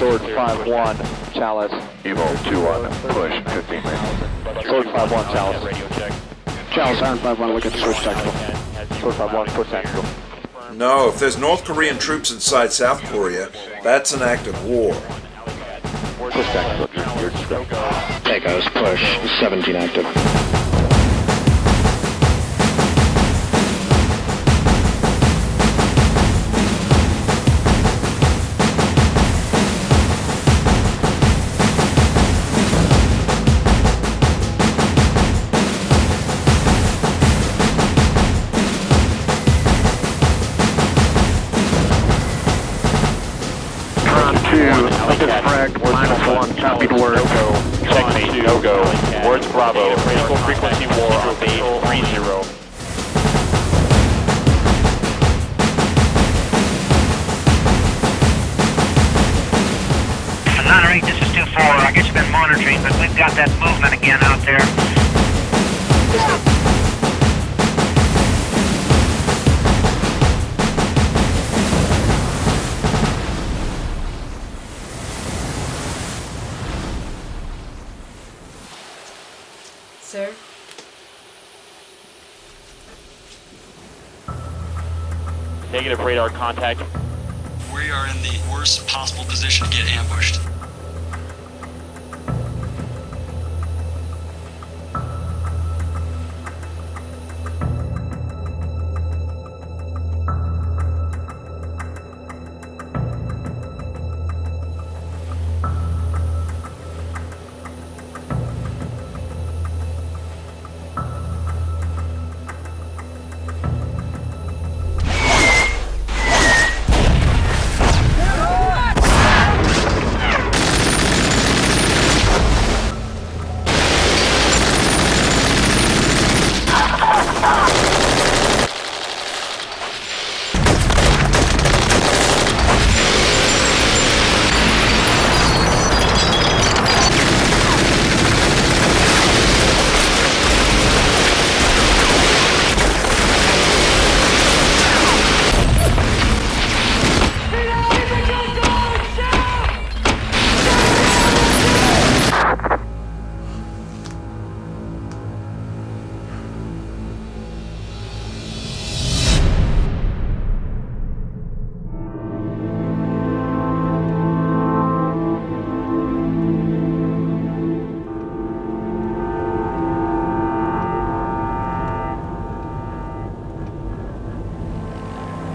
Sword 5-1, Chalice. Evo 2-1, push, 15 minutes. Sword 5-1, Chalice. Radio check. Chalice, Iron 5-1, look at the switch tactical. Sword 5-1, push tactical. No, if there's North Korean troops inside South Korea, that's an act of war. Push tactical, you're script. Echoes, push, 17 active. -1, copied word. Checkmate, no-go. Words Bravo. Critical frequency war on base 30. Monterey, this is 2-4. I guess you've been monitoring, but we've got that movement again out there. Sir? Negative radar contact. We are in the worst possible position to get ambushed.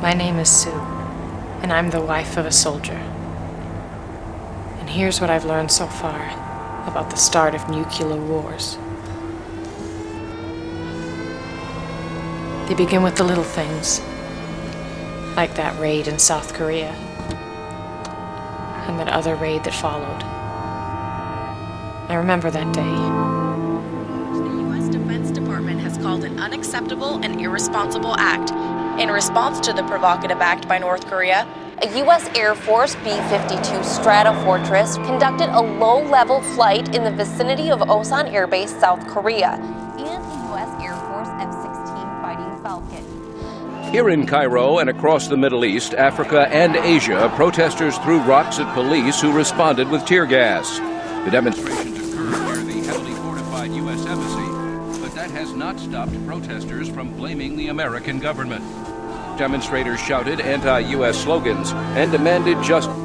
My name is Sue, and I'm the wife of a soldier. And here's what I've learned so far about the start of nuclear wars. They begin with the little things, like that raid in South Korea, and that other raid that followed. I remember that day. The U.S. Defense Department has called an unacceptable and irresponsible act. In response to the provocative act by North Korea, a U.S. Air Force B-52 Stratofortress conducted a low-level flight in the vicinity of Osan Air Base, South Korea, and a U.S. Air Force F-16 Fighting Falcon. Here in Cairo and across the Middle East, Africa, and Asia, protesters threw rocks at police who responded with tear gas. The demonstrations occurred near the heavily fortified U.S. Embassy, but that has not stopped protesters from blaming the American government. Demonstrators shouted anti-U.S. slogans and demanded justice.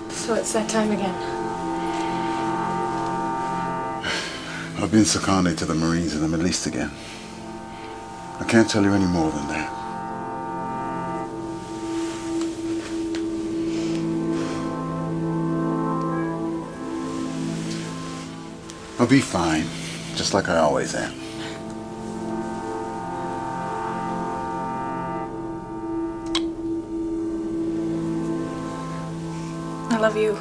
So it's that time again. I've been seconded to the Marines in the Middle East again. I can't tell you any more than that. I'll be fine, just like I always am. I love you.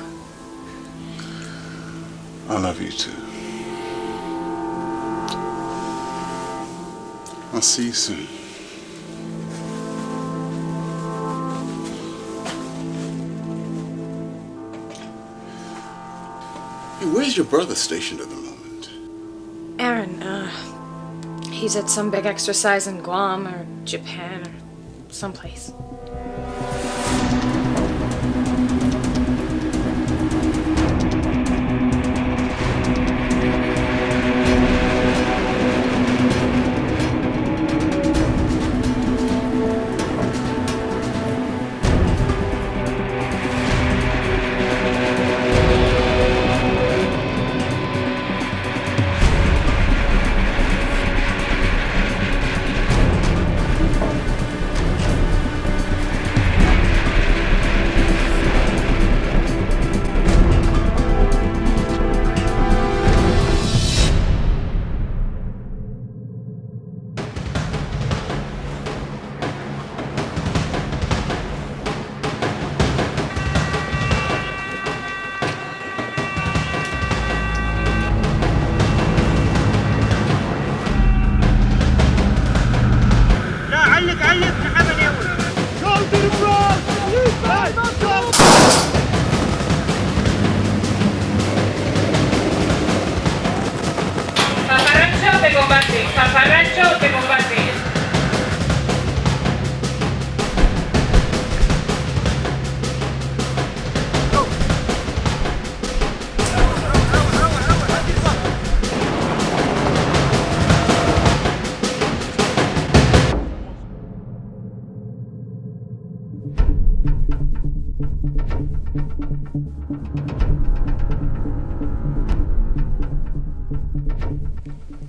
I love you too. I'll see you soon. Hey, where's your brother stationed at the moment? Aaron, he's at some big exercise in Guam or Japan or someplace.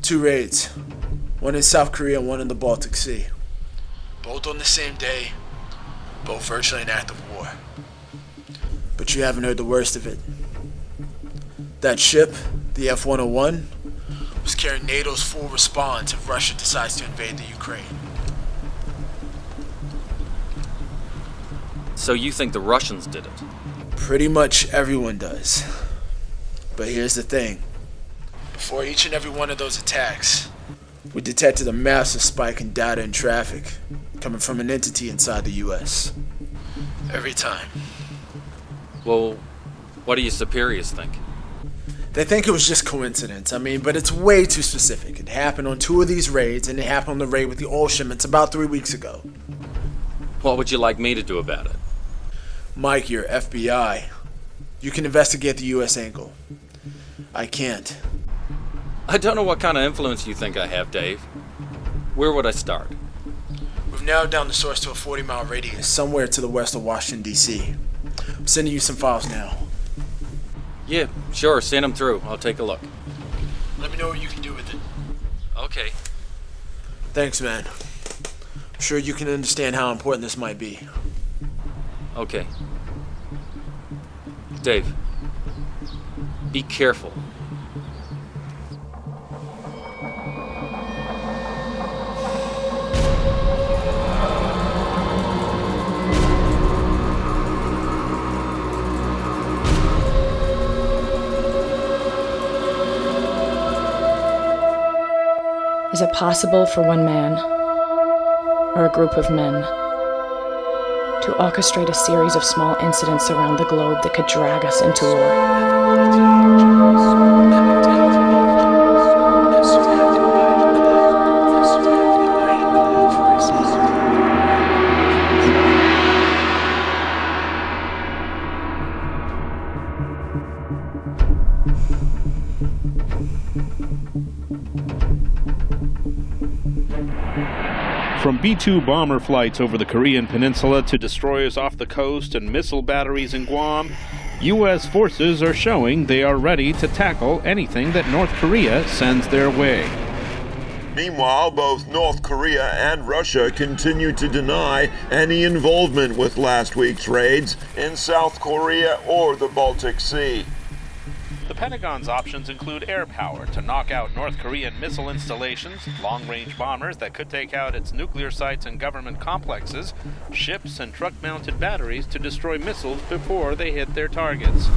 2 raids. One in South Korea and one in the Baltic Sea. Both on the same day, both virtually an act of war. But you haven't heard the worst of it. That ship, the F-101, was carrying NATO's full response if Russia decides to invade the Ukraine. So you think the Russians did it? Pretty much everyone does. But here's the thing. Before each and every one of those attacks, we detected a massive spike in data and traffic coming from an entity inside the US. Every time. Well, what do your superiors think? They think it was just coincidence. But it's way too specific. It happened on 2 of these raids, and it happened on the raid with the oil shipments about 3 weeks ago. What would you like me to do about it? Mike, you're FBI. You can investigate the US angle. I can't. I don't know what kind of influence you think I have, Dave. Where would I start? We've narrowed down the source to a 40-mile radius, somewhere to the west of Washington, D.C. I'm sending you some files now. Yeah, sure, send them through. I'll take a look. Let me know what you can do with it. Okay. Thanks, man. I'm sure you can understand how important this might be. Okay. Dave, be careful. Is it possible for one man, or a group of men, to orchestrate a series of small incidents around the globe that could drag us into war? From B-2 bomber flights over the Korean peninsula to destroyers off the coast and missile batteries in Guam, U.S. forces are showing they are ready to tackle anything that North Korea sends their way. Meanwhile, both North Korea and Russia continue to deny any involvement with last week's raids in South Korea or the Baltic Sea. The Pentagon's options include air power to knock out North Korean missile installations, long-range bombers that could take out its nuclear sites and government complexes, ships and truck-mounted batteries to destroy missiles before they hit their targets.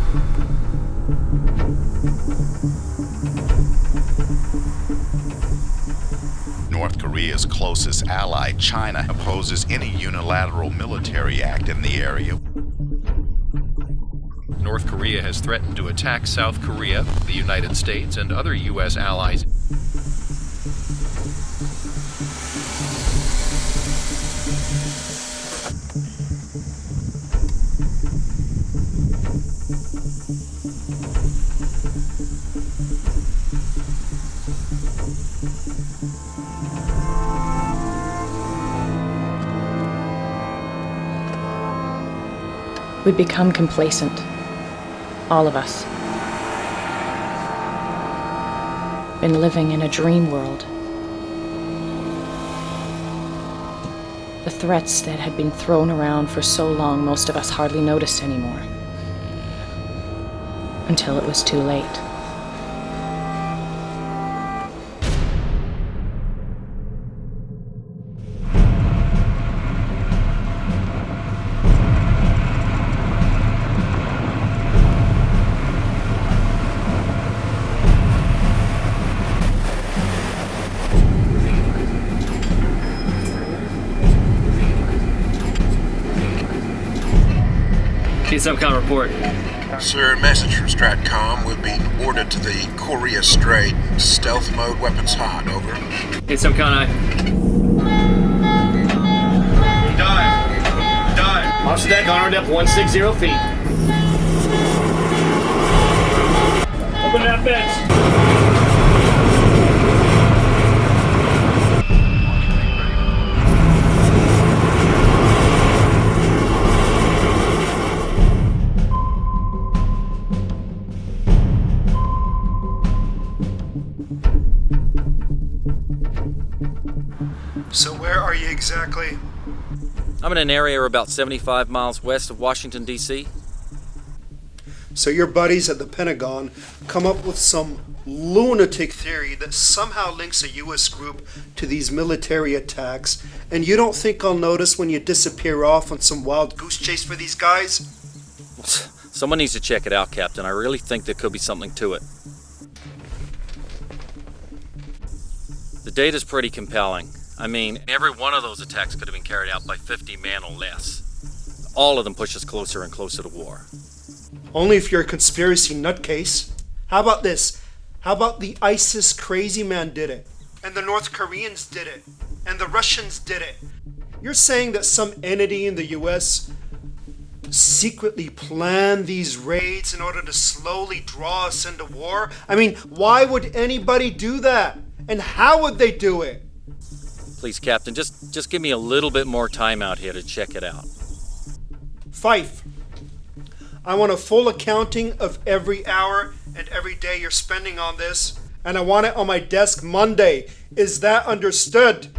North Korea's closest ally, China, opposes any unilateral military act in the area. North Korea has threatened to attack South Korea, the United States, and other U.S. allies. We've become complacent. All of us. Been living in a dream world. The threats that had been thrown around for so long, most of us hardly noticed anymore. Until it was too late. SubCom report. Sir, message from STRATCOM. We're being ordered to the Korea Strait. Stealth mode, weapons hot. Over. SubCom, Dive. Launch deck, honor depth 160 feet. Open that fence. exactly? I'm in an area about 75 miles west of Washington, D.C. So your buddies at the Pentagon come up with some lunatic theory that somehow links a U.S. group to these military attacks, and you don't think I'll notice when you disappear off on some wild goose chase for these guys? Someone needs to check it out, Captain. I really think there could be something to it. The data's pretty compelling. I mean, every one of those attacks could have been carried out by 50 men or less. All of them push us closer and closer to war. Only if you're a conspiracy nutcase. How about this? How about the ISIS crazy man did it? And the North Koreans did it? And the Russians did it? You're saying that some entity in the US secretly planned these raids in order to slowly draw us into war? I mean, why would anybody do that? And how would they do it? Please, Captain, just give me a little bit more time out here to check it out. Fife, I want a full accounting of every hour and every day you're spending on this, and I want it on my desk Monday. Is that understood?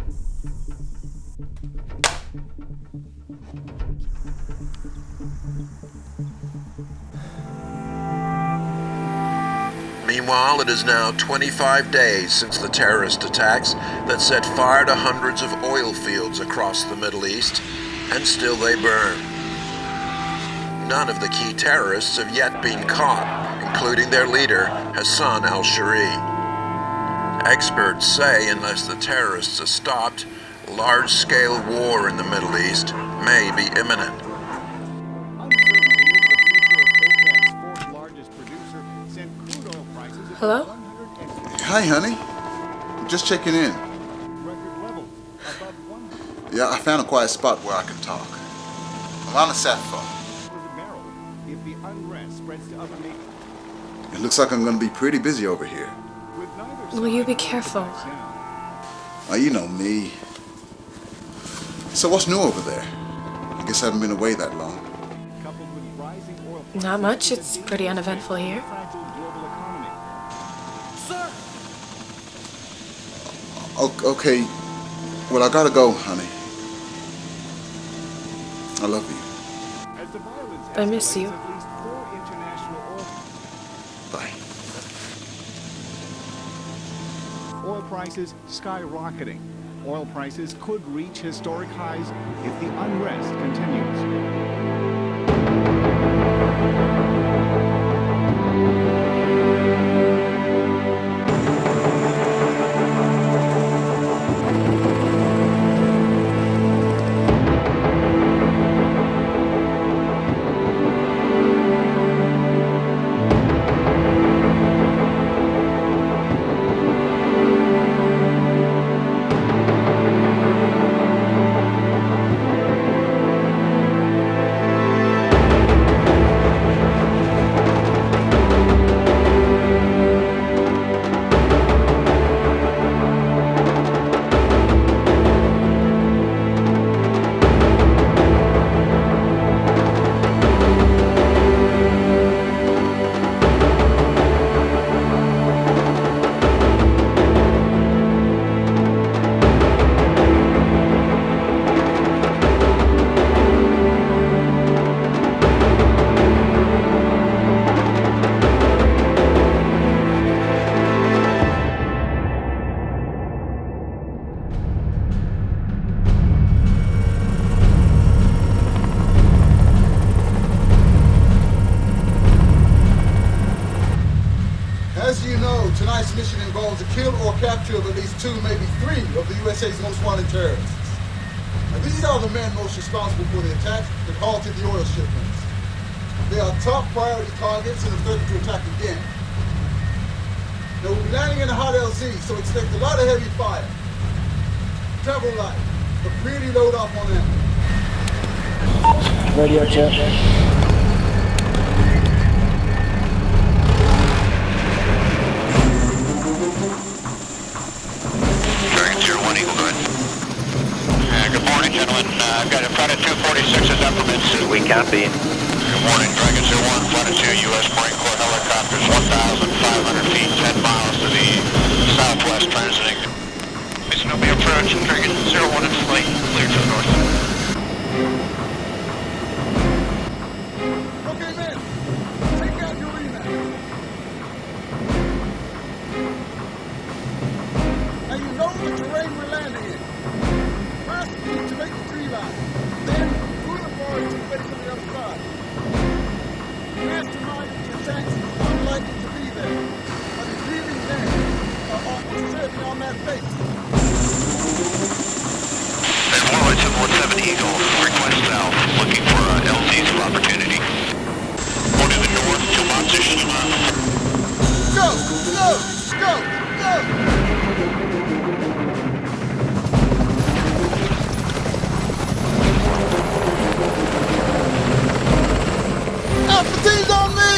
Meanwhile, it is now 25 days since the terrorist attacks that set fire to hundreds of oil fields across the Middle East, and still they burn. None of the key terrorists have yet been caught, including their leader, Hassan al-Shari. Experts say unless the terrorists are stopped, large-scale war in the Middle East may be imminent. Hello? Hi, honey. I'm just checking in. Yeah, I found a quiet spot where I can talk. I'm on the sat phone. It looks like I'm going to be pretty busy over here. Will you be careful? Oh, you know me. So what's new over there? I guess I haven't been away that long. Not much. It's pretty uneventful here. Okay. Well, I gotta go, honey. I love you. I miss you. Bye. Oil prices skyrocketing. Oil prices could reach historic highs if the unrest continues. Tonight's mission involves the kill or capture of at least 2, maybe 3 of the USA's most wanted terrorists. Now, these are the men most responsible for the attack that halted the oil shipments. They are top priority targets and are threatened to attack again. They will be landing in the hot LZ, so expect a lot of heavy fire. Travel light, but really load off on them. Radio check. Good morning, gentlemen. I've got a Flight 246 is up from Mitsui. We copy. Good morning, Dragon 01, Flight 2, U.S. Marine Corps helicopters, 1,500 feet, 10 miles to the southwest, transiting Snoopy approach, Dragon 01 in flight, clear to the north. Okay, men, take out your remap. Now you know the terrain we're landing in. Fast speed to make the tree line. Then, through the forest to the base on the other side. Mastermind the attacks is unlikely to be there, but the grieving men are almost certainly on that base. And Warlord 717 Eagle, request south, looking for LZs of opportunity. Go to the north, to position. Go! Go! Go! Go! Alpha team's on me!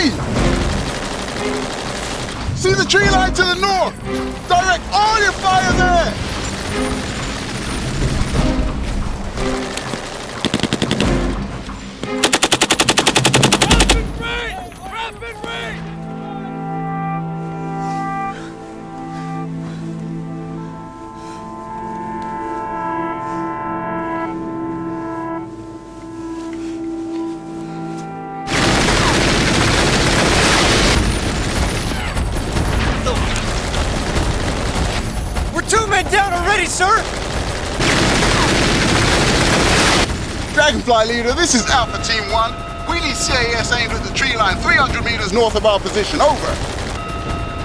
See the tree line to the north! Direct all your fire there! Down already, sir! Dragonfly leader, this is Alpha Team 1. We need CAS aimed at the tree line 300 meters north of our position. Over.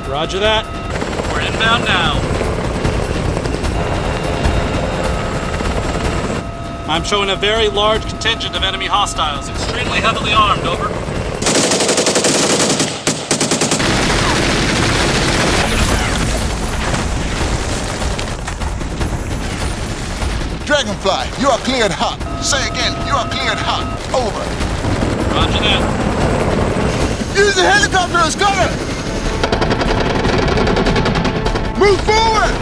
Roger that. We're inbound now. I'm showing a very large contingent of enemy hostiles, extremely heavily armed, over. Dragonfly, you are cleared hot. Say again, you are cleared hot. Over. Roger that. Use the helicopter as cover! Move forward!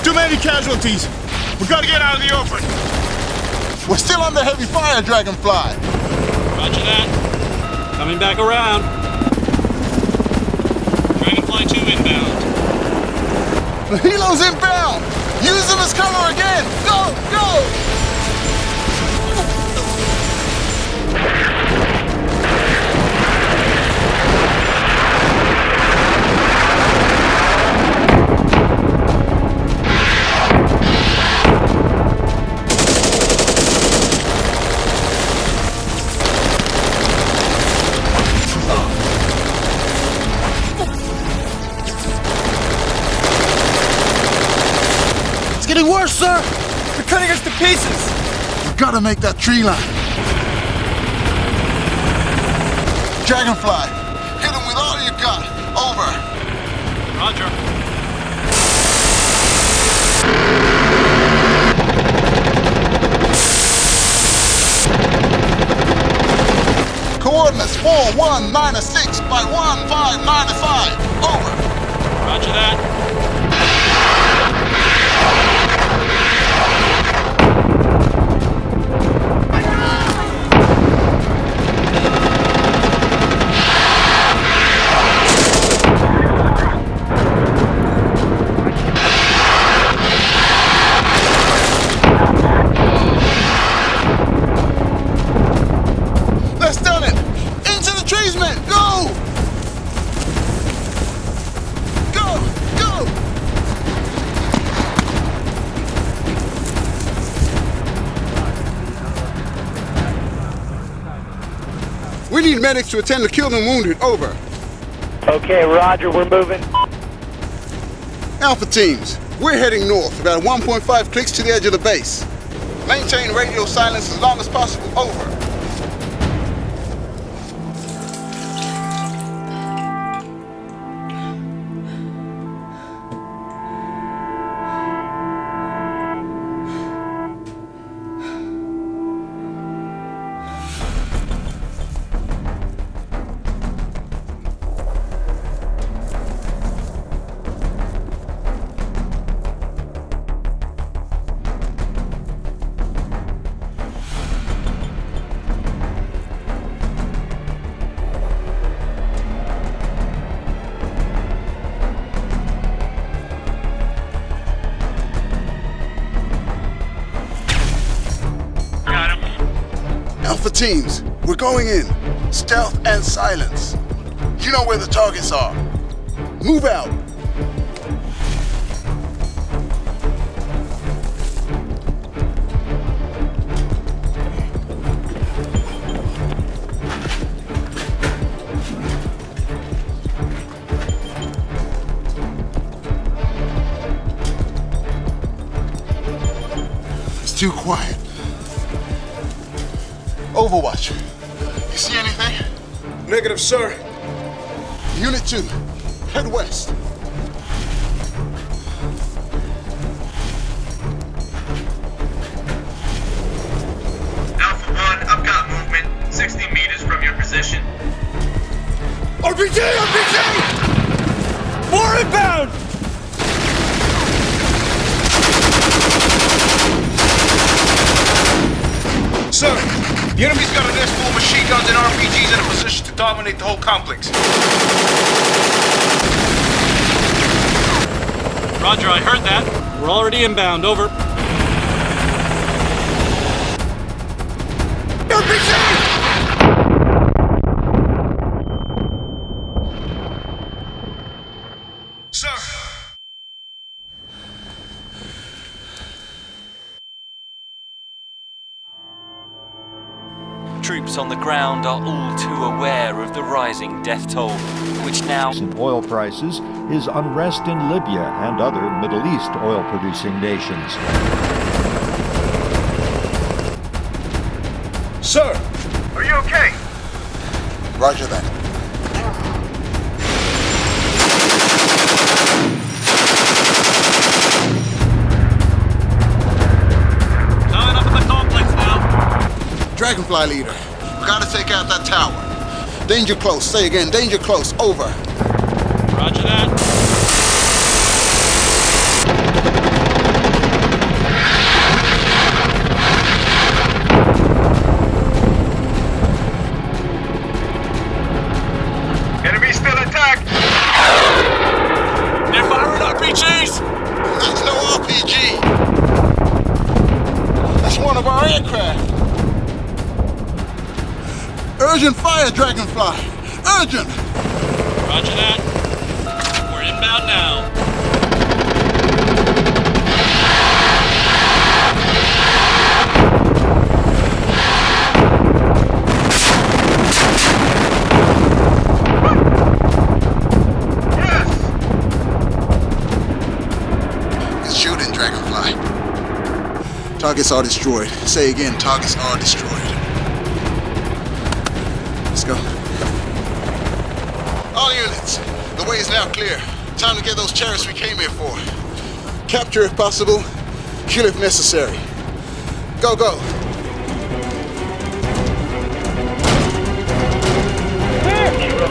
Too many casualties. We gotta get out of the open. We're still under heavy fire, Dragonfly. Roger that. Coming back around. Dragonfly 2 inbound. The helos inbound! Use them as cover again! Go! Go! Getting worse, sir! They're cutting us to pieces! You gotta make that tree line. Dragonfly, hit him with all you got. Over. Roger. Coordinates 4196 by 1595. Over. Roger that. Go! Go! We need medics to attend to killed and wounded. Over. Okay, roger, we're moving. Alpha teams, we're heading north, about 1.5 clicks to the edge of the base. Maintain radio silence as long as possible. Over. Alpha teams, we're going in. Stealth and silence. You know where the targets are. Move out. It's too quiet. Overwatch. You see anything? Negative, sir. Unit 2, head west. Alpha 1, I've got movement. 60 meters from your position. RPG! RPG! More inbound! Sir, the enemy's got an nest full of machine guns and RPGs in a position to dominate the whole complex. Roger, I heard that. We're already inbound, over. RPG! Sir! Troops on the ground are all too aware of the rising death toll, which now... Oil prices is unrest in Libya and other Middle East oil-producing nations. Sir! Are you okay? Roger that. Coming up in the complex now. Dragonfly leader, we gotta take out that tower. Danger close. Say again, danger close. Over. Roger that. Enemy still attacked! They're firing RPGs! That's no RPG. That's one of our aircraft. Urgent fire, Dragonfly! Urgent! Roger that. We're inbound now. It's shooting, Dragonfly. Targets are destroyed. Say again, targets are destroyed. Let's go. All units, the way is now clear. Time to get those terrorists we came here for. Capture if possible, kill if necessary. Go, go.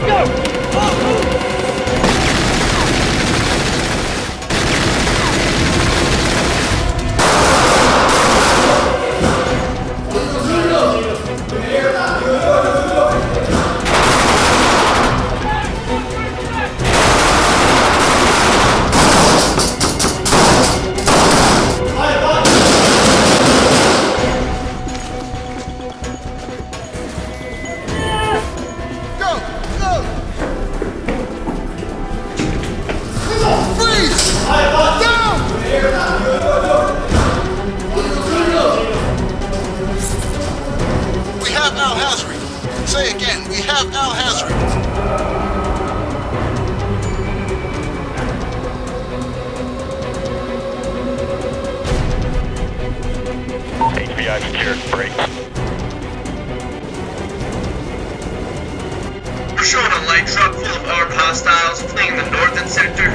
Go! I've secured Brink. We're showing a light truck full of armed hostiles fleeing the northern sector.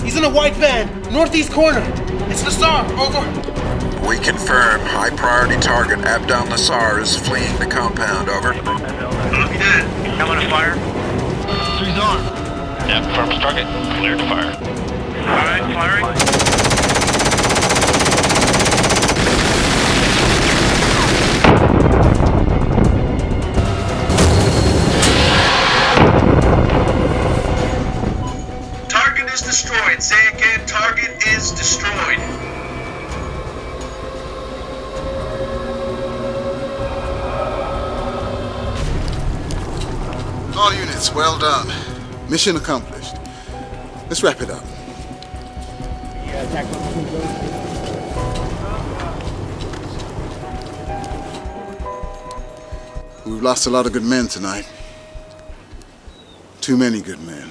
He's in a white van, northeast corner. It's Nassar, over. We confirm high-priority target Abdel Nassar is fleeing the compound, over. Copy that. Coming to fire. 3's on. Yeah, confirms target. Cleared to fire. Alright, firing. Target is destroyed. Say again, target is destroyed. All units, well done. Mission accomplished. Let's wrap it up. We've lost a lot of good men tonight. Too many good men.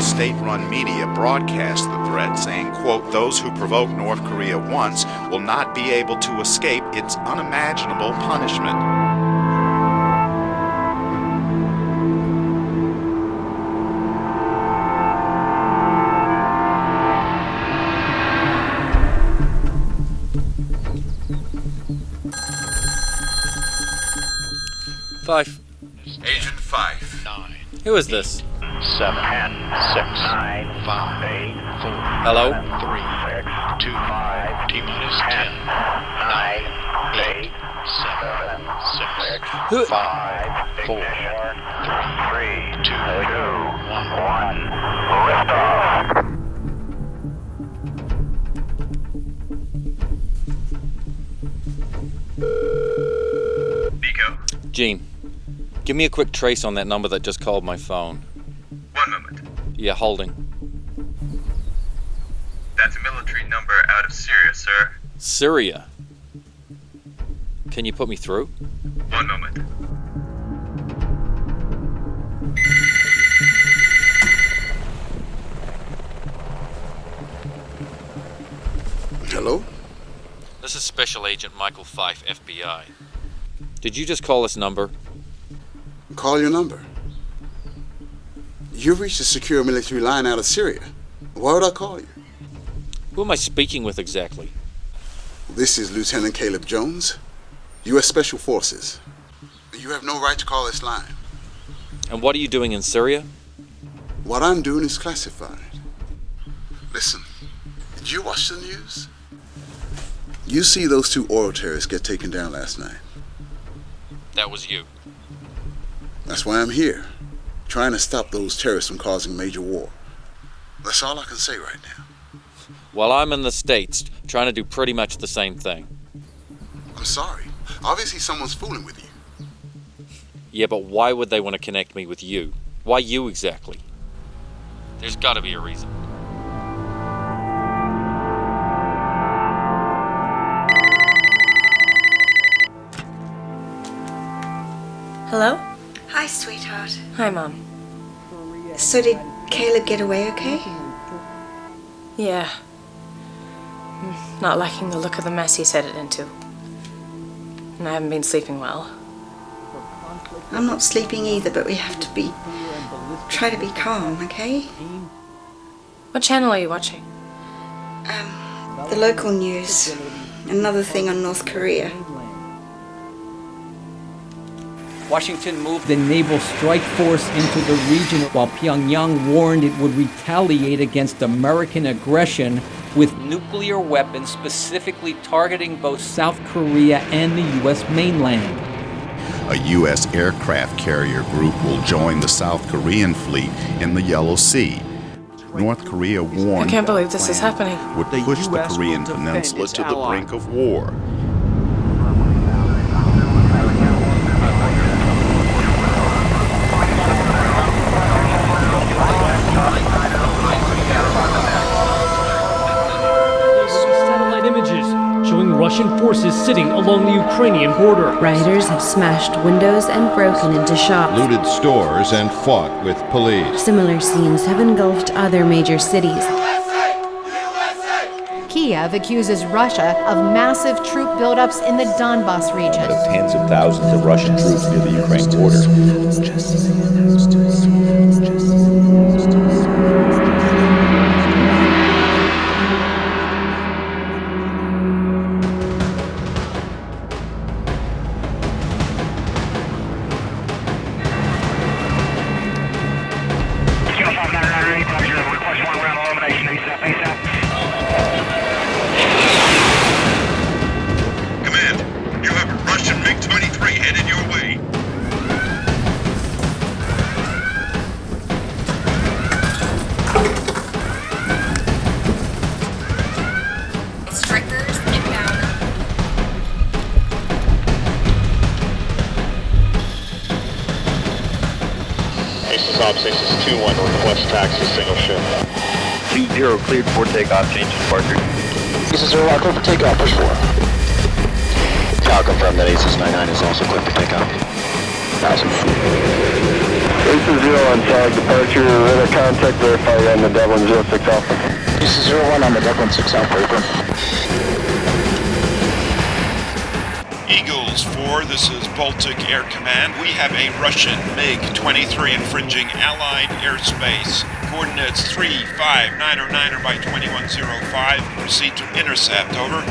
State-run media broadcast the threat, saying, quote, those who provoke North Korea once will not be able to escape its unimaginable punishment. Five. Agent 5. 9. Who is this? 7, 10, 6, 9, 5, 8, 4, Hello? 3, 2, T-minus 10, 9, 8, 7, 6, Who? 5, 4, 3, 2, 1, Nico, Gene, give me a quick trace on that number that just called my phone. 1 moment. Yeah, holding. That's a military number out of Syria, sir. Syria. Can you put me through? 1 moment. Hello? This is Special Agent Michael Fife, FBI. Did you just call this number? Call your number. You've reached a secure military line out of Syria. Why would I call you? Who am I speaking with exactly? This is Lieutenant Caleb Jones, U.S. Special Forces. You have no right to call this line. And what are you doing in Syria? What I'm doing is classified. Listen, did you watch the news? You see those 2 oil terrorists get taken down last night. That was you. That's why I'm here, trying to stop those terrorists from causing major war. That's all I can say right now. Well, I'm in the States, trying to do pretty much the same thing. I'm sorry. Obviously someone's fooling with you. Yeah, but why would they want to connect me with you? Why you exactly? There's gotta be a reason. Hello? Hi, sweetheart. Hi, Mom. So did Caleb get away okay? Yeah. Not liking the look of the mess he's headed into. And I haven't been sleeping well. I'm not sleeping either, but we have to try to be calm, okay? What channel are you watching? The local news. Another thing on North Korea. Washington moved the naval strike force into the region while Pyongyang warned it would retaliate against American aggression with nuclear weapons specifically targeting both South Korea and the U.S. mainland. A U.S. aircraft carrier group will join the South Korean fleet in the Yellow Sea. North Korea warned I can't believe this is happening. would push the Korean peninsula to the brink of war. Russian forces sitting along the Ukrainian border. Rioters have smashed windows and broken into shops, looted stores, and fought with police. Similar scenes have engulfed other major cities. Kiev accuses Russia of massive troop buildups in the Donbas region. Tens of thousands of Russian troops near the Ukraine border. Aces 2-1, request taxi, single ship. 2-0 cleared for takeoff, change departure. Aces 0, clear for takeoff, push 4. I'll confirm that Aces 99 is also clear for takeoff. 1000. Aces 0 on tag departure, radar contact, verify on the Devlin 06 Alpha. Aces 01 on the Devlin 6 Alpha, over. Eagles 4, this is Baltic Air Command. We have a Russian MiG-23 infringing Allied airspace. Coordinates 35909 by 2105. Proceed to intercept, over.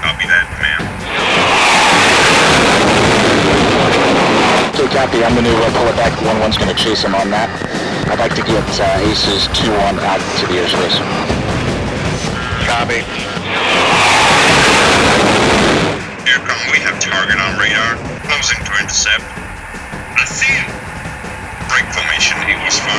Copy that, command. Okay, copy. I'm going to pull it back. 1-1's going to chase him on that. I'd like to get Aces 2-1 out to the airspace. Copy. Aircom, we have target on radar. Closing to intercept. I see him. Break formation, Eagles 4.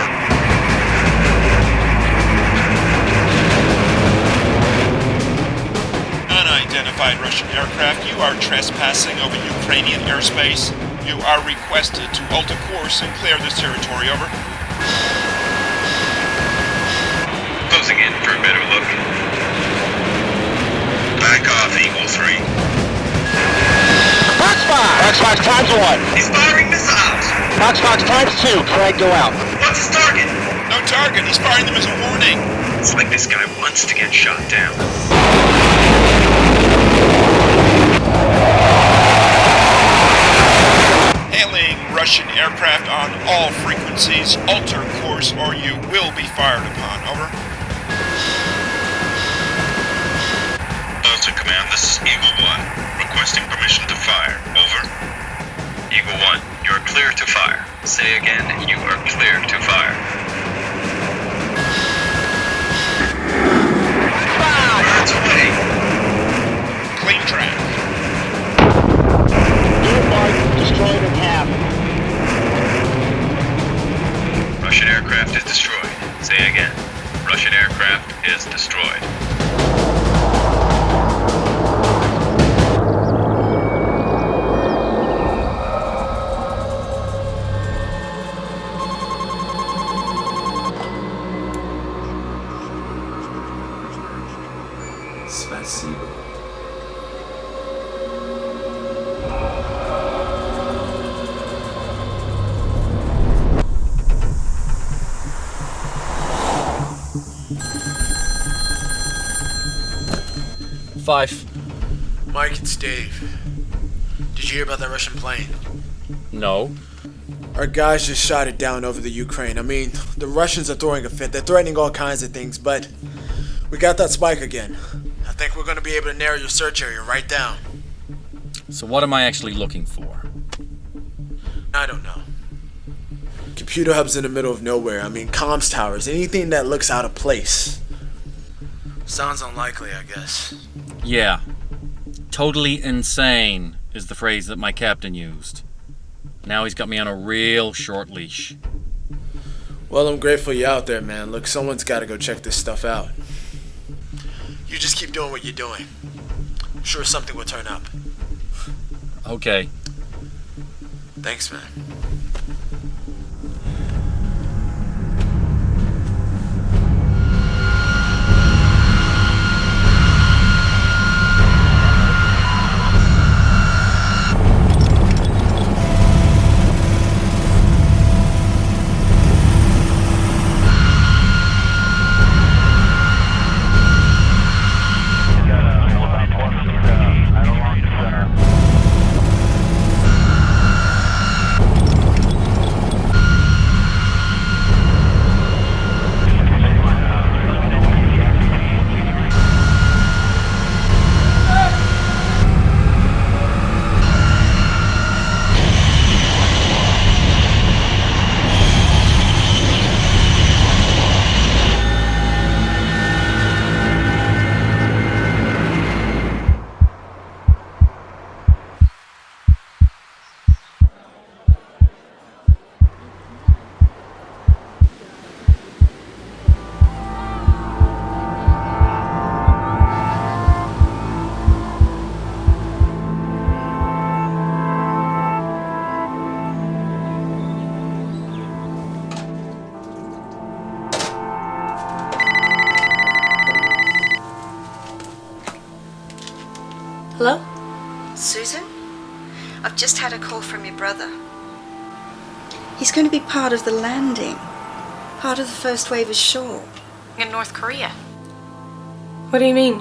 Unidentified Russian aircraft, you are trespassing over Ukrainian airspace. You are requested to alter course and clear this territory, over. Closing in for a better look. Back off, Eagle 3. Fox times 1. He's firing missiles. Fox times 2. Flag go out. What's his target? No target. He's firing them as a warning. It's like this guy wants to get shot down. Hailing Russian aircraft on all frequencies. Alter course or you will be fired upon. Over. Delta Command, this is Eagle 1. Requesting permission to fire. Over. Eagle 1, you are clear to fire. Say again, you are clear to fire. Birds away. Clean track. Unit destroyed in half. Russian aircraft is destroyed. Say again. Russian aircraft is destroyed. Спасибо. Five. Mike, it's Dave. Did you hear about that Russian plane? No. Our guys just shot it down over the Ukraine. I mean, the Russians are throwing a fit. They're threatening all kinds of things, but we got that spike again. I think we're going to be able to narrow your search area right down. So what am I actually looking for? I don't know. Computer hubs in the middle of nowhere. I mean, comms towers. Anything that looks out of place. Sounds unlikely, I guess. Yeah. Totally insane is the phrase that my captain used. Now he's got me on a real short leash. Well, I'm grateful you're out there, man. Look, someone's got to go check this stuff out. You just keep doing what you're doing. I'm sure something will turn up. Okay. Thanks, man. Hello? Susan? I've just had a call from your brother. He's going to be part of the landing. Part of the first wave ashore. In North Korea. What do you mean?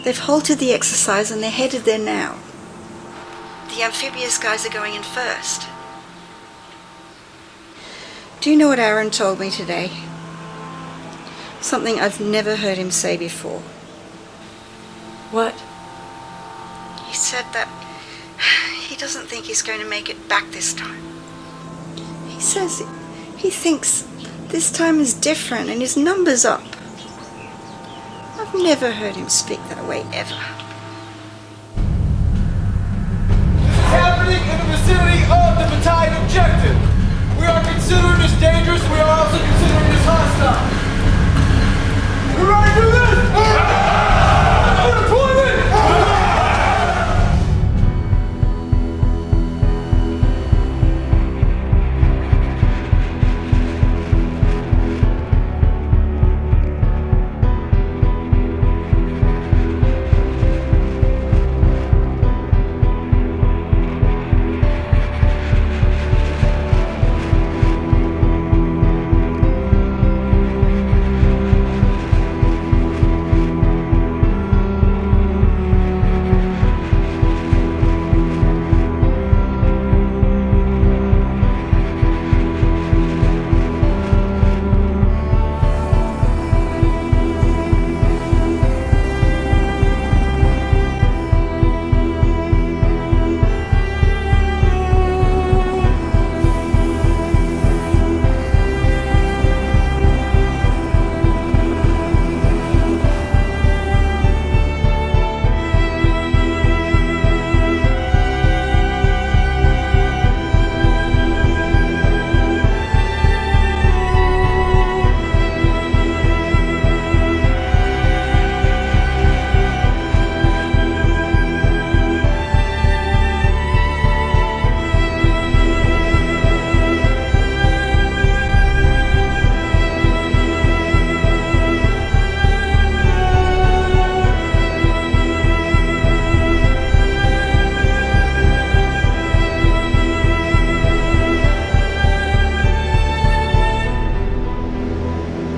They've halted the exercise and they're headed there now. The amphibious guys are going in first. Do you know what Aaron told me today? Something I've never heard him say before. What? He said that he doesn't think he's going to make it back this time. He says he thinks this time is different and his number's up. I've never heard him speak that way ever. This is happening in the vicinity of the battalion objective. We are considering this dangerous. We are also considering this hostile. You ready to do this? Deployment!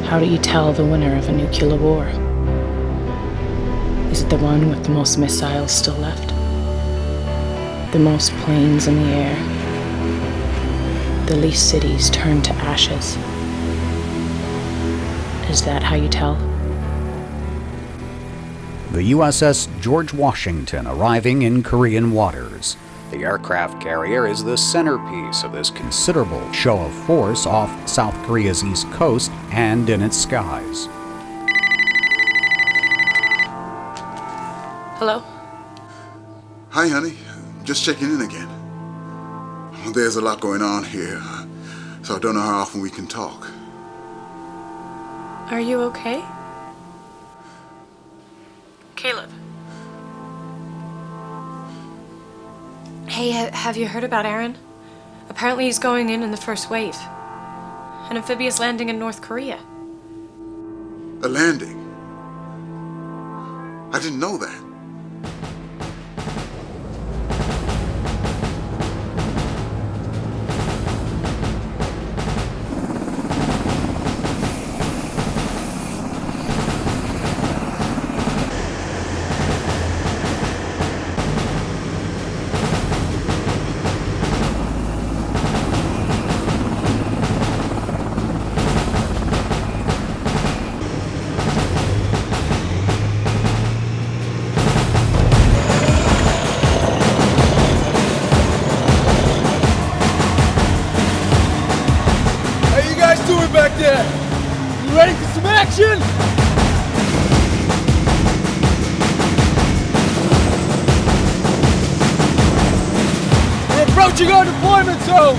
How do you tell the winner of a nuclear war? Is it the one with the most missiles still left? The most planes in the air? The least cities turned to ashes? Is that how you tell? The USS George Washington arriving in Korean waters. The aircraft carrier is the centerpiece of this considerable show of force off South Korea's east coast and in its skies. Hello? Hi, honey. Just checking in again. There's a lot going on here, so I don't know how often we can talk. Are you okay? Caleb. Hey, have you heard about Aaron? Apparently he's going in the first wave. An amphibious landing in North Korea. A landing? I didn't know that. Back there! You ready for some action? We're approaching our deployment zone!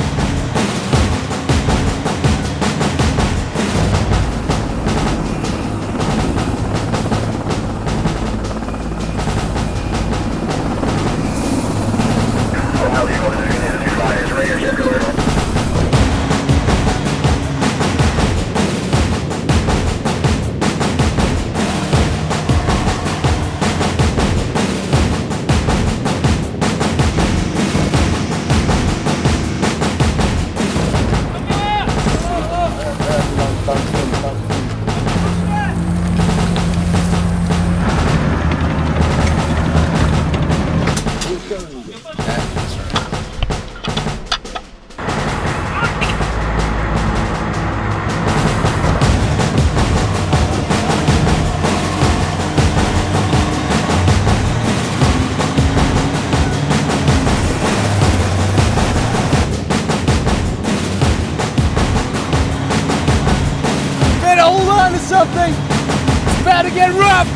something? It's about to get rough!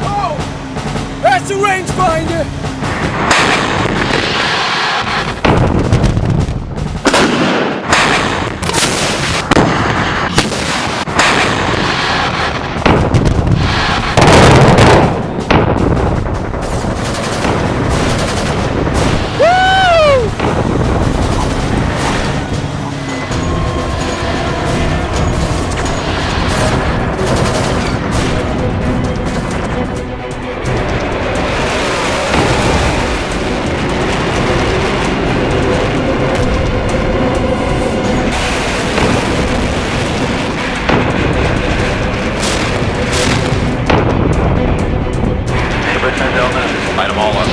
Oh! That's a rangefinder! Light them all up.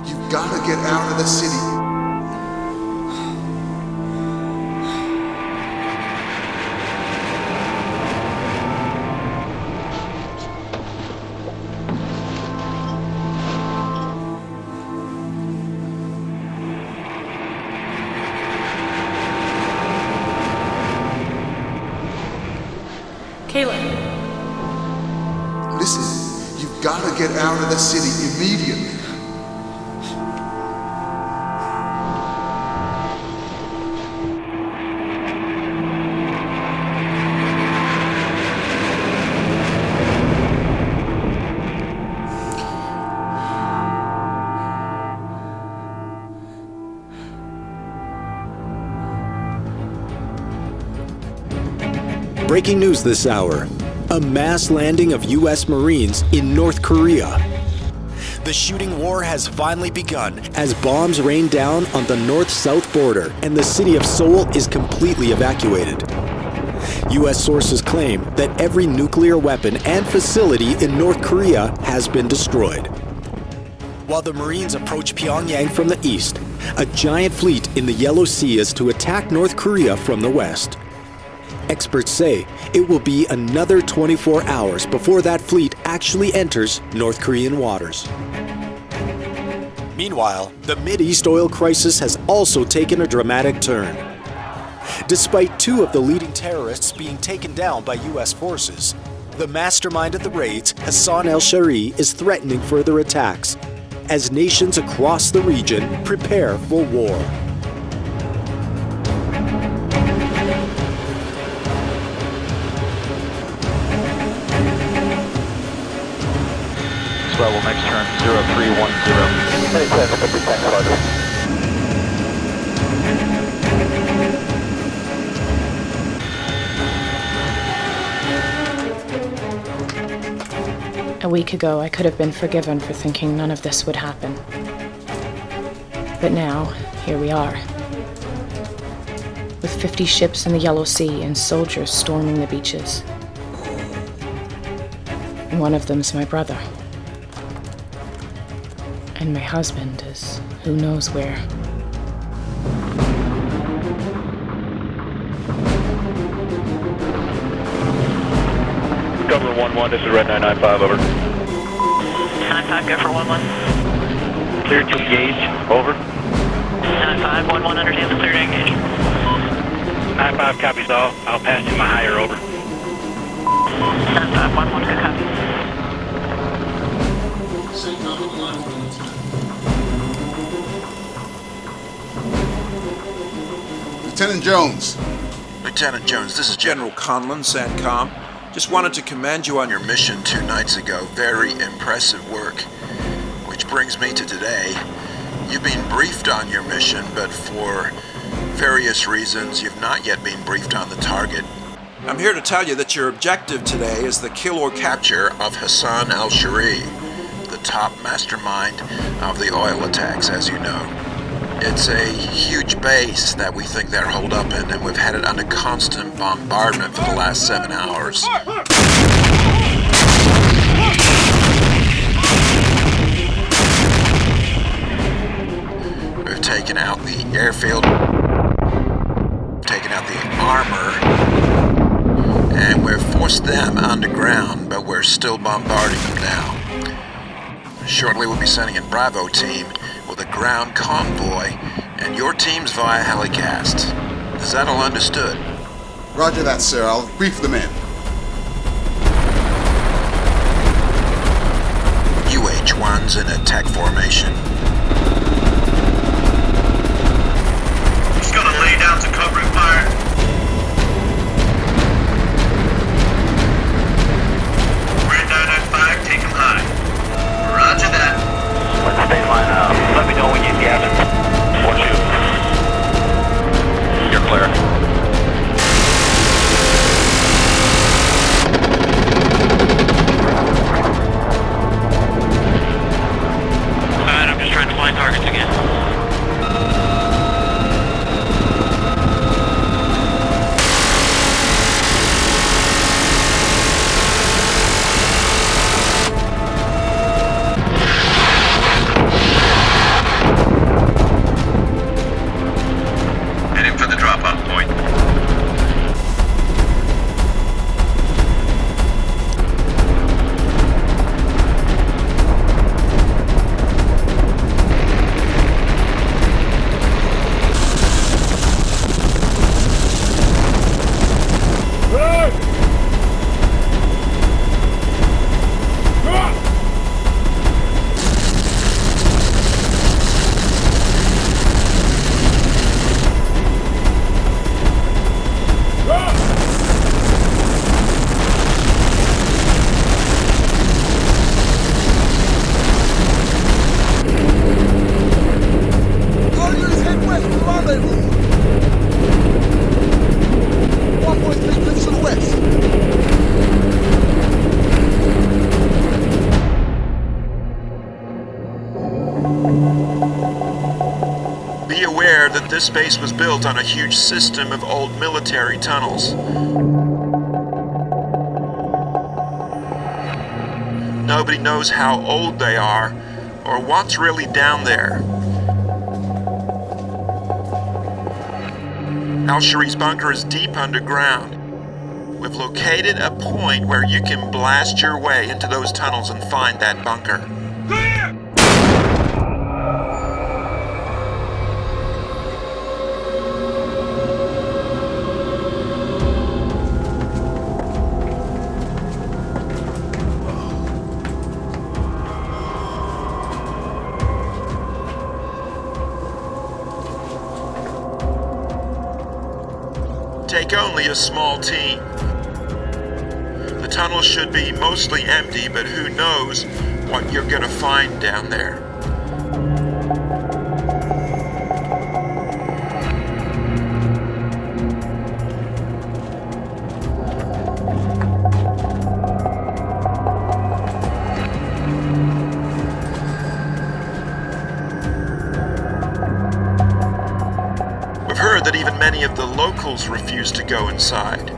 You've got to get out of the city. Listen, you've got to get out of the city immediately. Breaking news this hour. A mass landing of U.S. Marines in North Korea. The shooting war has finally begun as bombs rain down on the north-south border and the city of Seoul is completely evacuated. U.S. sources claim that every nuclear weapon and facility in North Korea has been destroyed. While the Marines approach Pyongyang from the east, a giant fleet in the Yellow Sea is to attack North Korea from the west. Experts say it will be another 24 hours before that fleet actually enters North Korean waters. Meanwhile, the Mideast oil crisis has also taken a dramatic turn. Despite two of the leading terrorists being taken down by U.S. forces, the mastermind of the raids, Hassan al-Shari, is threatening further attacks as nations across the region prepare for war. Level next turn 0314. A week ago, I could have been forgiven for thinking none of this would happen. But now, here we are. With 50 ships in the Yellow Sea and soldiers storming the beaches. And one of them's my brother. And my husband is who knows where. Governor 1-1, this is Red 995, over. 9-5, go for 1-1. Clear to engage, over. 9-5, 1-1, understand the clear to engage. 9-5 copies all. I'll pass you my higher, over. 7511, good copy. Lieutenant Jones. Lieutenant Jones, this is General Conlon, SATCOM. Just wanted to commend you on your mission 2 nights ago. Very impressive work. Which brings me to today. You've been briefed on your mission, but for various reasons, you've not yet been briefed on the target. I'm here to tell you that your objective today is the kill or capture of Hassan al-Shari, the top mastermind of the oil attacks, as you know. It's a huge base that we think they're holed up in, and we've had it under constant bombardment for the last 7 hours. We've taken out the airfield, taken out the armor, and we've forced them underground, but we're still bombarding them now. Shortly we'll be sending in Bravo team with a ground convoy, and your team's via helicast. Is that all understood? Roger that, sir. I'll brief the men. UH-1's in attack formation. He's gonna lay down to covering fire. Red 995, take him high. Roger that. What's the baseline? Let me know when you get it. 4-2. You're clear. Alright, I'm just trying to find targets again. Heading for the drop-off point. All units head west to the rendezvous. 1.3 clicks to the west. Be aware that this base was built on a huge system of old military tunnels. Nobody knows how old they are or what's really down there. Al-Shari's bunker is deep underground. We've located a point where you can blast your way into those tunnels and find that bunker. Take only a small team. The tunnel should be mostly empty, but who knows what you're gonna find down there. We've heard that even many of the locals refuse to go inside.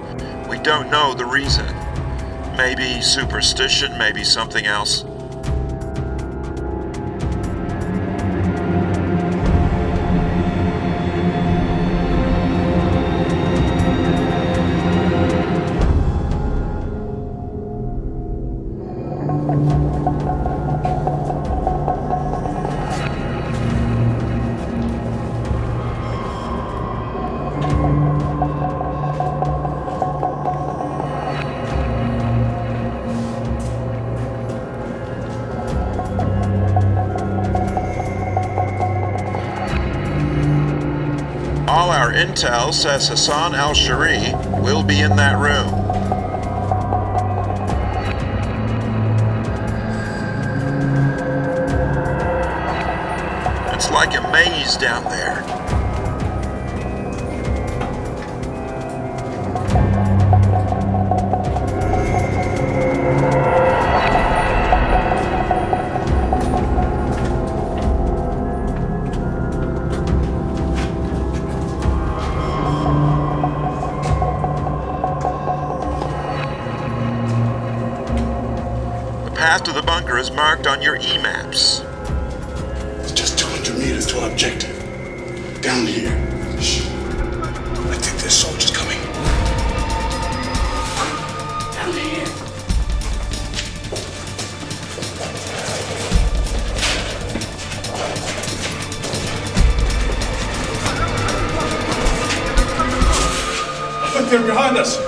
We don't know the reason. Maybe superstition, maybe something else. Well, our intel says Hassan al-Shari will be in that room. It's like a maze down there. The path to the bunker is marked on your E-maps. It's just 200 meters to our objective. Down here. Shh. I think there's soldiers coming. Down here. I think they're behind us.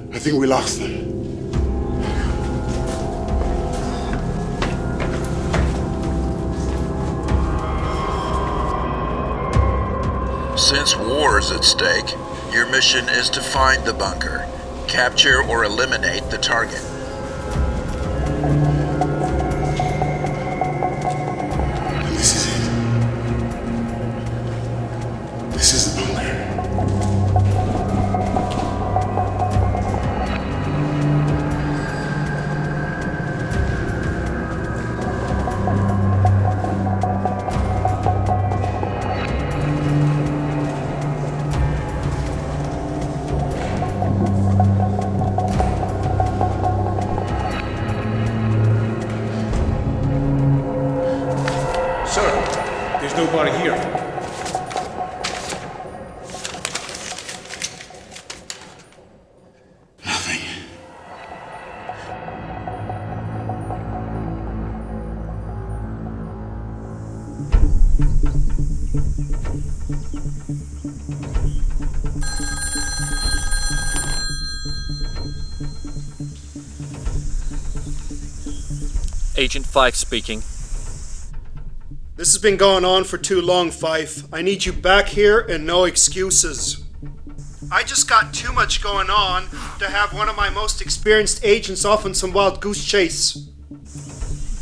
I think we lost them. Since war is at stake, your mission is to find the bunker, capture or eliminate the target. And this is it. This is the bunker. There's nobody here. Nothing. Agent Fife speaking. This has been going on for too long, Fife. I need you back here and no excuses. I just got too much going on to have one of my most experienced agents off on some wild goose chase.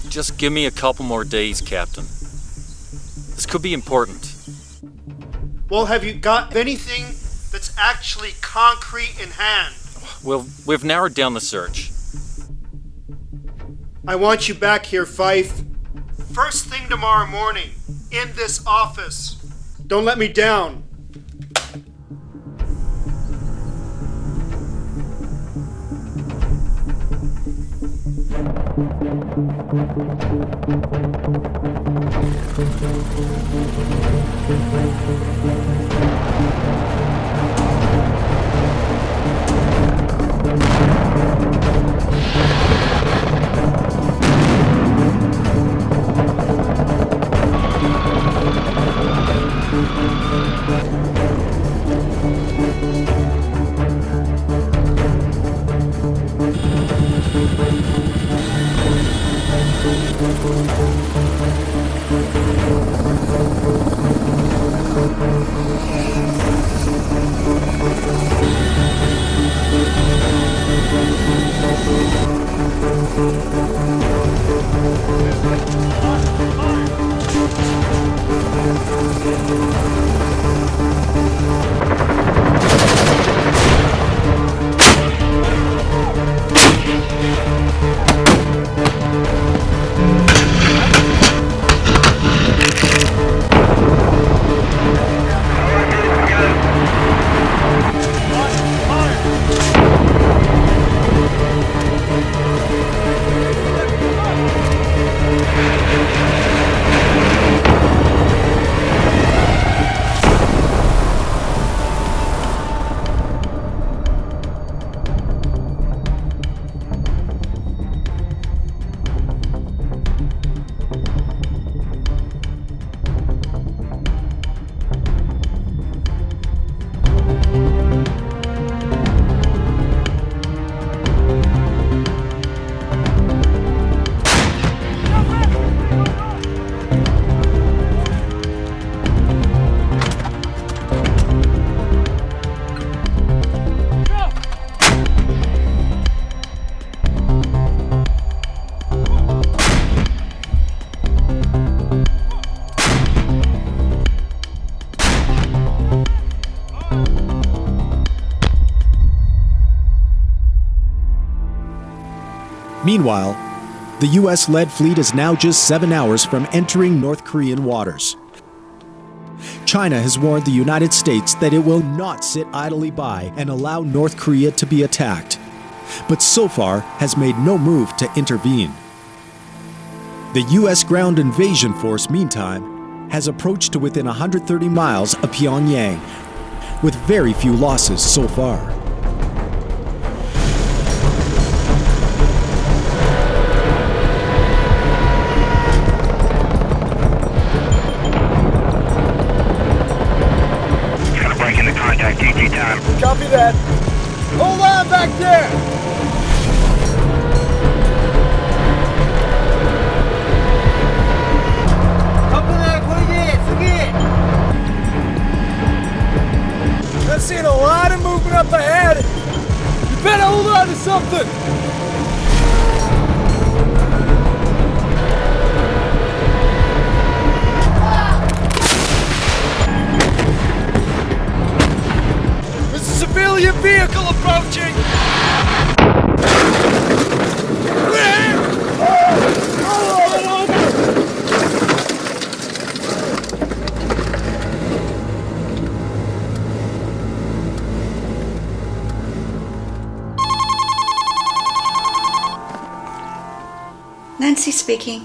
Just give me a couple more days, Captain. This could be important. Well, have you got anything that's actually concrete in hand? Well, we've narrowed down the search. I want you back here, Fife. First thing tomorrow morning, in this office. Don't let me down. Meanwhile, the US-led fleet is now just 7 hours from entering North Korean waters. China has warned the United States that it will not sit idly by and allow North Korea to be attacked, but so far has made no move to intervene. The US ground invasion force, meantime, has approached to within 130 miles of Pyongyang, with very few losses so far. Got a break in the contact, GG time. Copy that. Hold on back there! I've seen a lot of movement up ahead. You better hold on to something. There's a civilian vehicle approaching. Nancy speaking.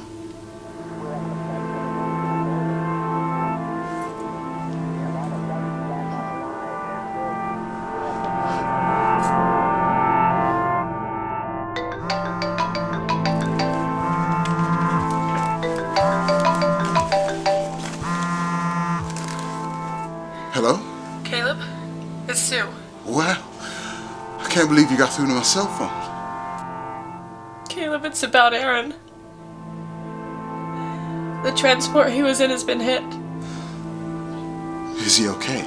Hello? Caleb? It's Sue. Well, I can't believe you got through to my cell phone. Caleb, it's about Aaron. The transport he was in has been hit. Is he okay?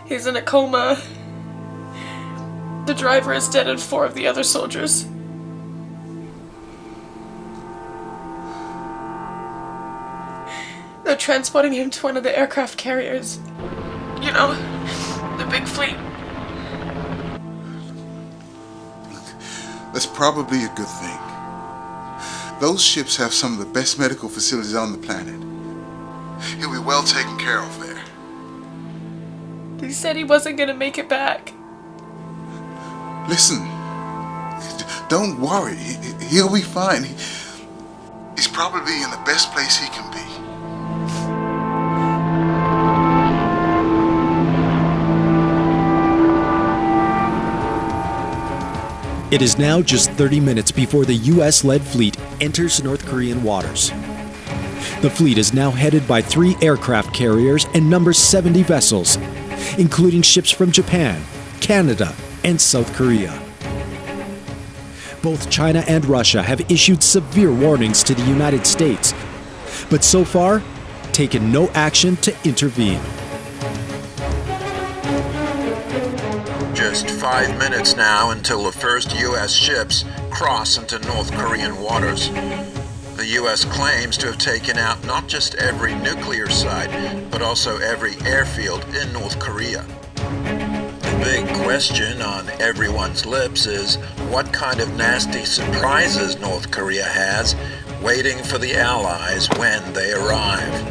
He's in a coma. The driver is dead and 4 of the other soldiers. They're transporting him to one of the aircraft carriers. You know, the big fleet. That's probably a good thing. Those ships have some of the best medical facilities on the planet. He'll be well taken care of there. He said he wasn't gonna make it back. Listen, don't worry. He'll be fine. He's probably in the best place he can be. It is now just 30 minutes before the US-led fleet enters North Korean waters. The fleet is now headed by 3 aircraft carriers and numbers 70 vessels, including ships from Japan, Canada, and South Korea. Both China and Russia have issued severe warnings to the United States, but so far, taken no action to intervene. Just 5 minutes now until the first U.S. ships cross into North Korean waters. The U.S. claims to have taken out not just every nuclear site, but also every airfield in North Korea. The big question on everyone's lips is what kind of nasty surprises North Korea has waiting for the Allies when they arrive.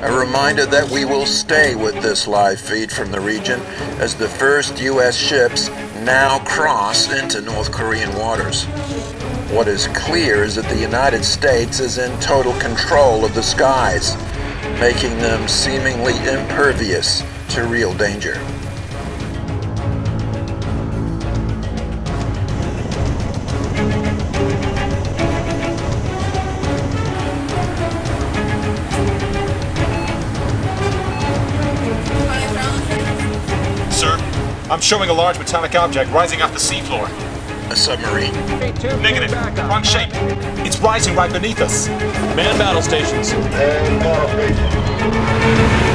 A reminder that we will stay with this live feed from the region as the first U.S. ships now cross into North Korean waters. What is clear is that the United States is in total control of the skies, making them seemingly impervious to real danger. I'm showing a large metallic object rising off the seafloor. A submarine. Negative. Wrong shape. It's rising right beneath us. Man battle stations. Man battle stations.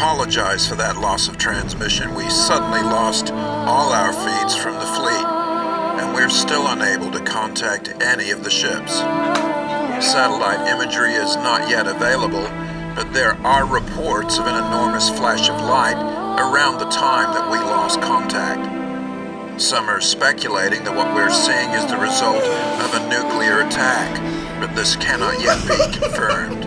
apologize for that loss of transmission. We suddenly lost all our feeds from the fleet, and we're still unable to contact any of the ships. Satellite imagery is not yet available, but there are reports of an enormous flash of light around the time that we lost contact. Some are speculating that what we're seeing is the result of a nuclear attack, but this cannot yet be confirmed.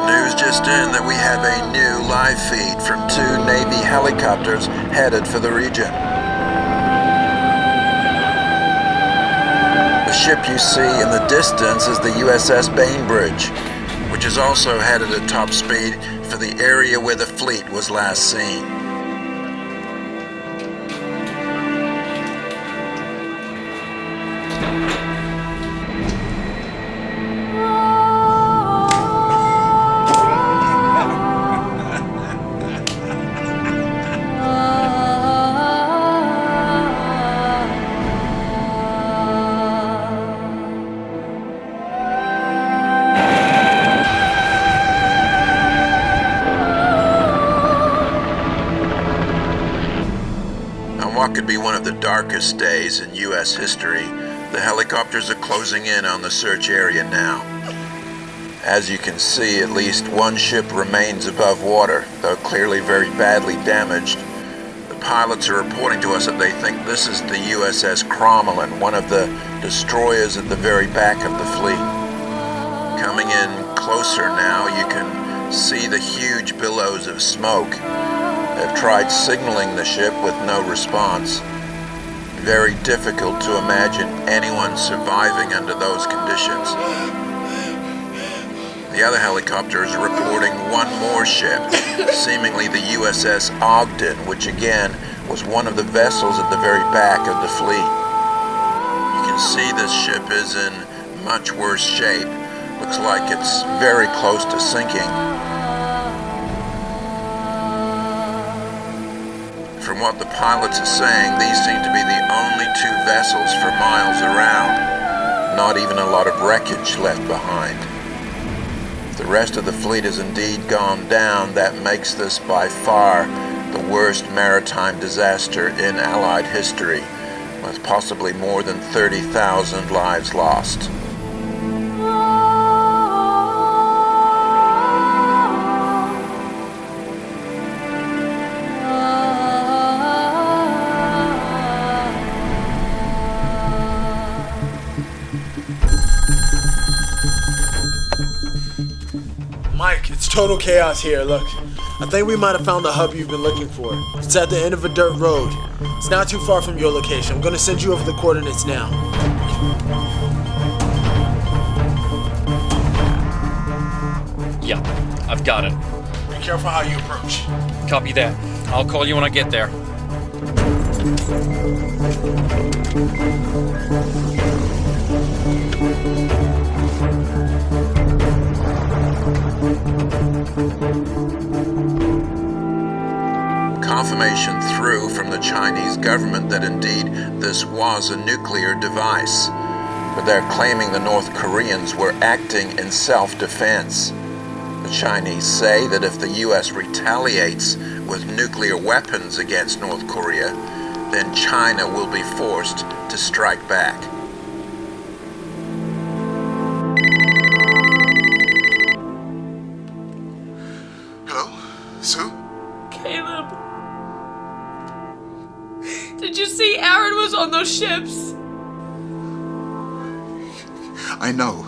News just in that we have a new live feed from 2 Navy helicopters headed for the region. The ship you see in the distance is the USS Bainbridge, which is also headed at top speed for the area where the fleet was last seen. What could be one of the darkest days in U.S. history, the helicopters are closing in on the search area now. As you can see, at least one ship remains above water, though clearly very badly damaged. The pilots are reporting to us that they think this is the USS Crommelin, one of the destroyers at the very back of the fleet. Coming in closer now, you can see the huge billows of smoke. They've tried signaling the ship with no response. Very difficult to imagine anyone surviving under those conditions. The other helicopters are reporting one more ship, seemingly the USS Ogden, which again was one of the vessels at the very back of the fleet. You can see this ship is in much worse shape. Looks like it's very close to sinking. From what the pilots are saying, these seem to be the only 2 vessels for miles around. Not even a lot of wreckage left behind. If the rest of the fleet has indeed gone down, that makes this by far the worst maritime disaster in Allied history, with possibly more than 30,000 lives lost. Mike, it's total chaos here. Look, I think we might have found the hub you've been looking for. It's at the end of a dirt road. It's not too far from your location. I'm gonna send you over the coordinates now. Yeah, I've got it. Be careful how you approach. Copy that. I'll call you when I get there. Confirmation through from the Chinese government that indeed this was a nuclear device, but they're claiming the North Koreans were acting in self-defense. The Chinese say that if the US retaliates with nuclear weapons against North Korea, then China will be forced to strike back. Hello? Sue? Caleb. Did you see Aaron was on those ships? I know.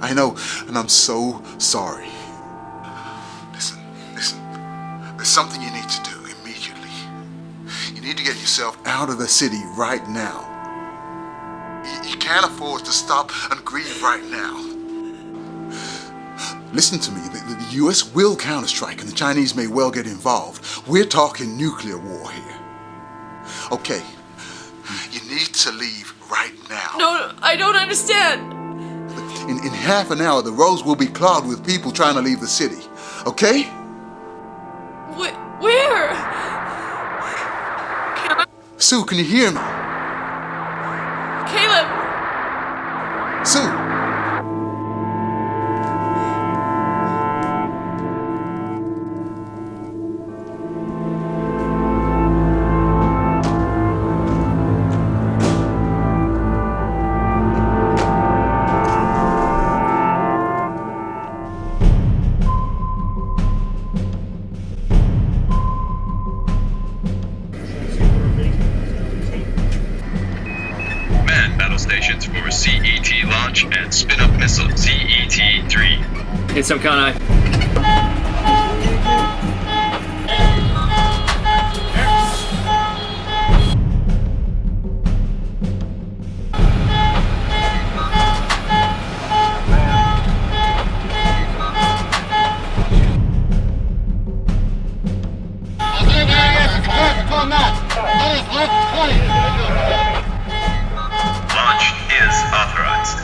I know, and I'm so sorry. Listen. There's something you need to do immediately. You need to get yourself out of the city right now. You can't afford to stop and grieve right now. Listen to me. The U.S. will counterstrike, and the Chinese may well get involved. We're talking nuclear war here. Okay, you need to leave right now. No, I don't understand. In half an hour, the roads will be clogged with people trying to leave the city. Okay? Where? Sue, can you hear me? Caleb! Sue! Man battle stations for CET launch and spin-up missile CET-3. Hit some kind of... Launch is authorized.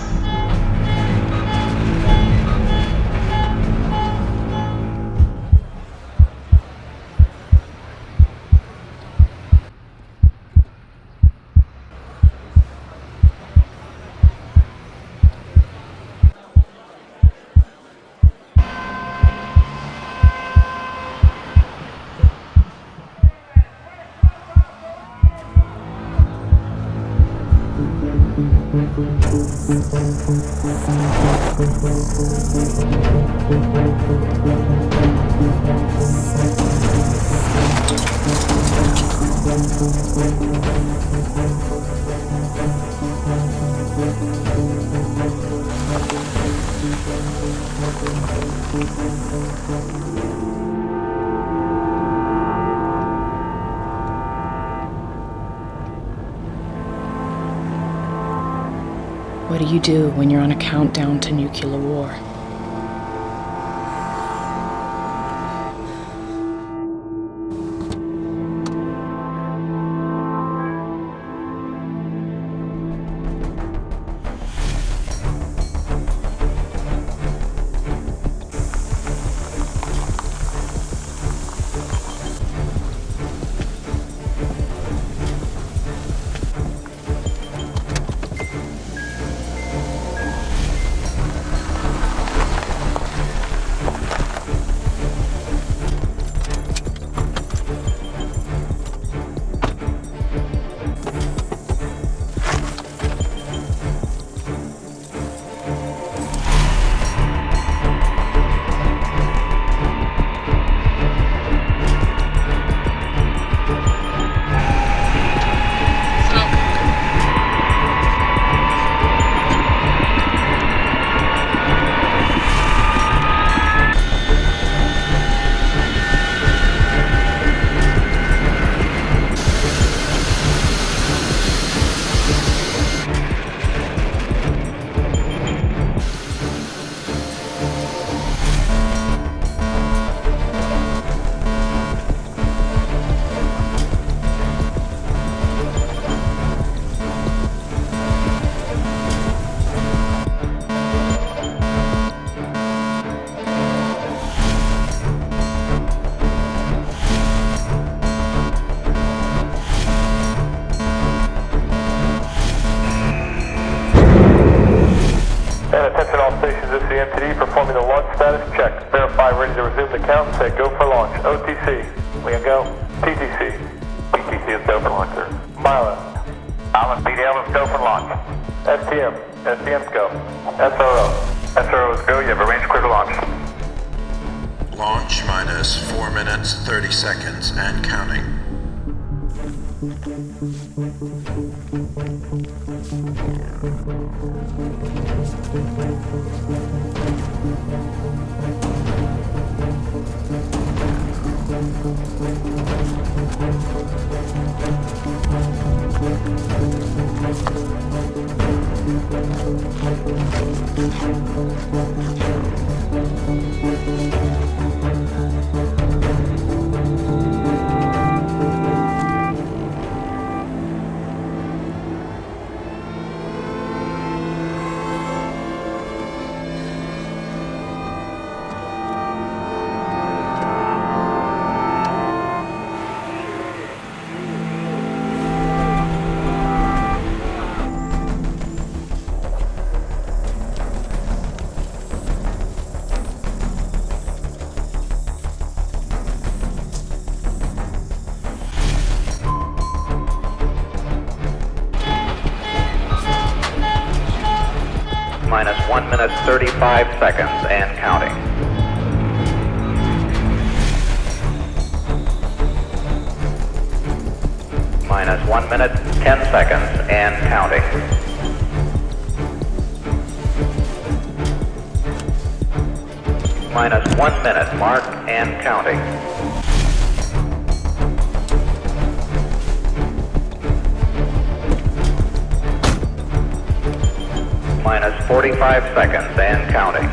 What do you do when you're on a countdown to nuclear war? Performing the launch status check. Verify ready to resume the count. Say go for launch. OTC. We can go. TTC. TTC is go for launch, sir. Milo. Allen BDL is go for launch. STM. STM's go. SRO. SRO is go. You have arranged clear to launch. Launch minus 4 minutes, 30 seconds, and counting. Minus 1 minute 35 seconds and counting. Minus 1 minute 10 seconds and counting. Minus 1 minute mark and counting. Minus 45 seconds and counting.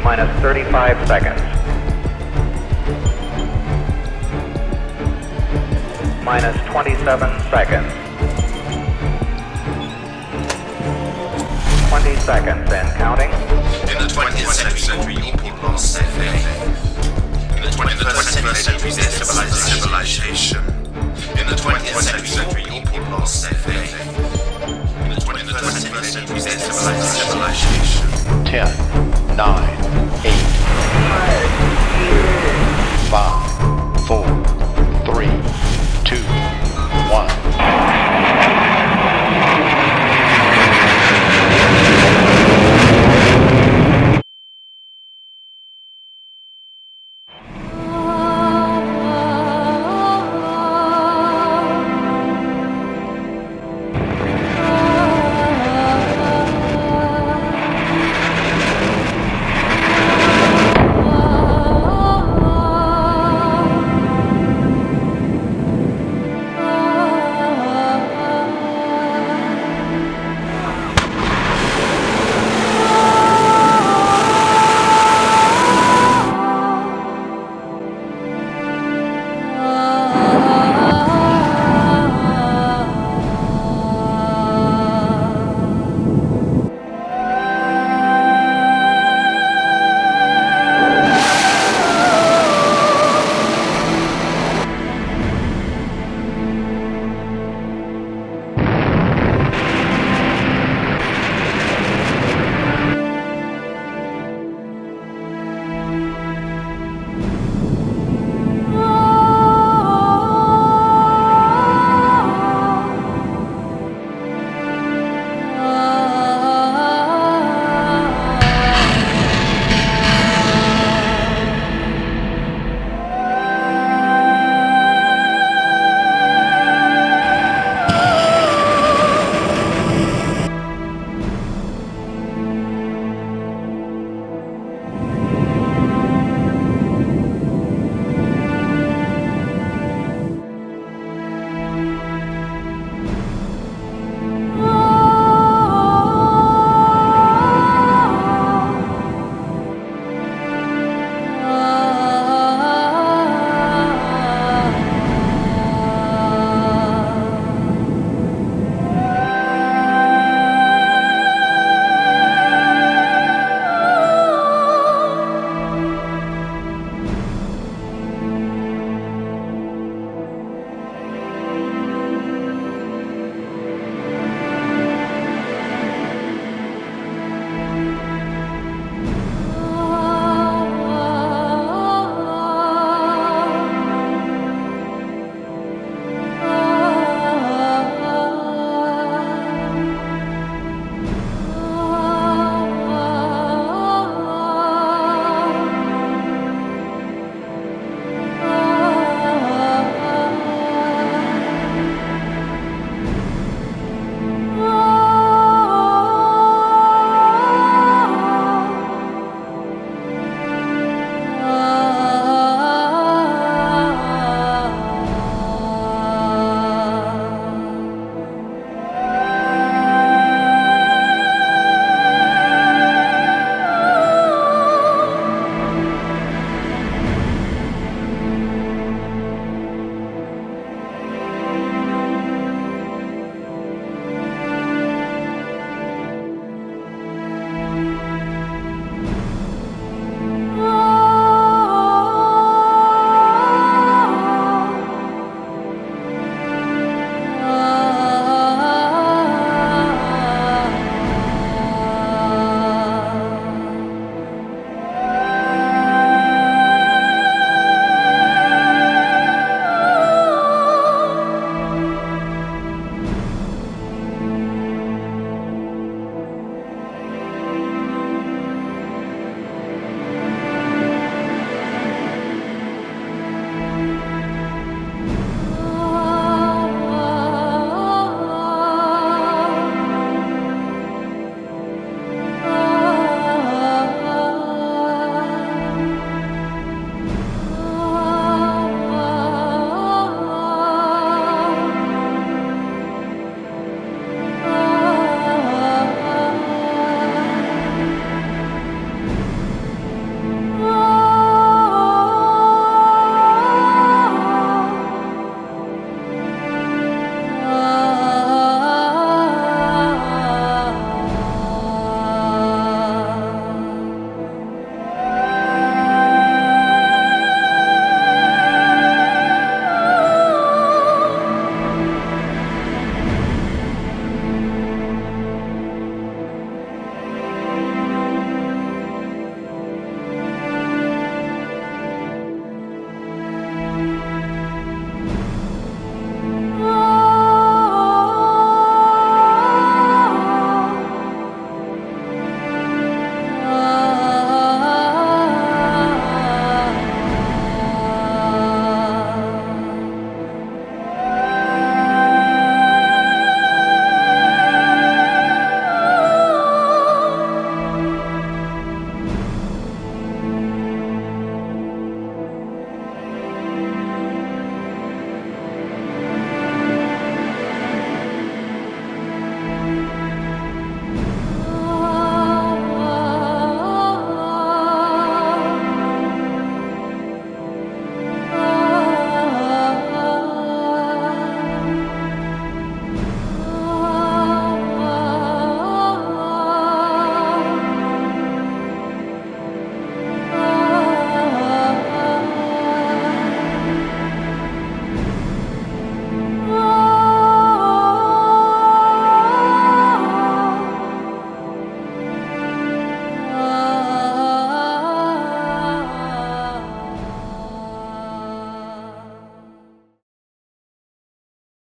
Minus 35 seconds. Minus 27 seconds. 20 seconds and counting. In the 20th century, your people lost their faith. In the 21st century, their civilization. In the 20th century, your people lost their faith. In the 21st century, their civilization. 10, 9, 8.